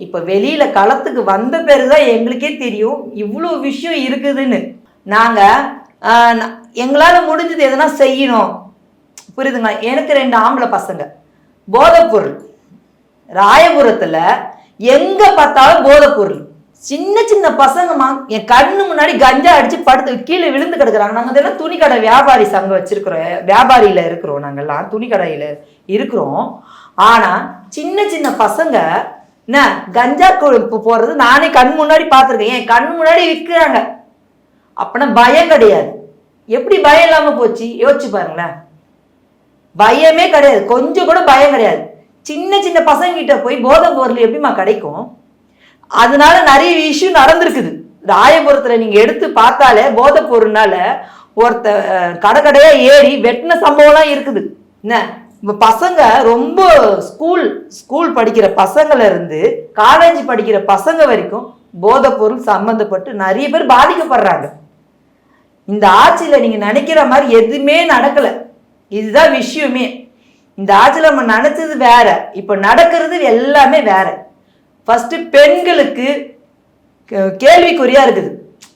இப்போ வெளியில களத்துக்கு வந்த பிறகுதான் எங்களுக்கே தெரியும் இவ்வளோ விஷயம் இருக்குதுன்னு. நாங்க எங்களால முடிஞ்சது எதனா செய்யணும், புரியுதுங்களா? எனக்கு 2 ஆம்பளை பசங்க. போதைப்பொருள் ராயபுரத்துல எங்க பார்த்தாலும் போதைப்பொருள். சின்ன சின்ன பசங்கம்மா என் கண்ணு முன்னாடி கஞ்சா அடிச்சு படுத்து கீழே விழுந்து கிடக்குறாங்க. நாங்க இதெல்லாம் துணிக்கடை வியாபாரி சங்கம் வச்சிருக்கிறோம், வியாபாரியில இருக்கிறோம், நாங்கெல்லாம் துணிக்கடையில இருக்கிறோம். ஆனா சின்ன சின்ன பசங்க என்ன கஞ்சா போறது நானே கண் முன்னாடி பார்த்துருக்கேன். என் கண் முன்னாடி விற்கிறாங்க. அப்படின்னா பயம் கிடையாது. எப்படி பயம் இல்லாம போச்சு யோசிச்சு பாருங்களேன். பயமே கிடையாது, கொஞ்சம் கூட பயம் கிடையாது. சின்ன சின்ன பசங்க கிட்ட போய் போதை பொருள் எப்படிமா கிடைக்கும்? அதனால நிறைய இஷ்யூ நடந்திருக்குது. ராயபுரத்துல நீங்க எடுத்து பார்த்தாலே போதை பொருள்னால ஒருத்த கடைக்கடையா ஏறி வெட்டின சம்பவம்லாம் இருக்குது. என்ன பசங்க ரொம்ப ஸ்கூல் படிக்கிற பசங்கள்ல இருந்து காலேஜ் படிக்கிற பசங்க வரைக்கும் போதை பொருள் சம்பந்தப்பட்டு நிறைய பேர் பாதிக்கப்படுறாங்க. இந்த ஆட்சியில நீங்க நினைக்கிற மாதிரி எதுவுமே நடக்கல. இதுதான் விஷயமே. இந்த ஆட்சியில நம்ம நினைச்சது வேற, இப்ப நடக்கிறது எல்லாமே வேற. ஃபர்ஸ்ட் பெண்களுக்கு கேள்விக்குறியா இருக்குது.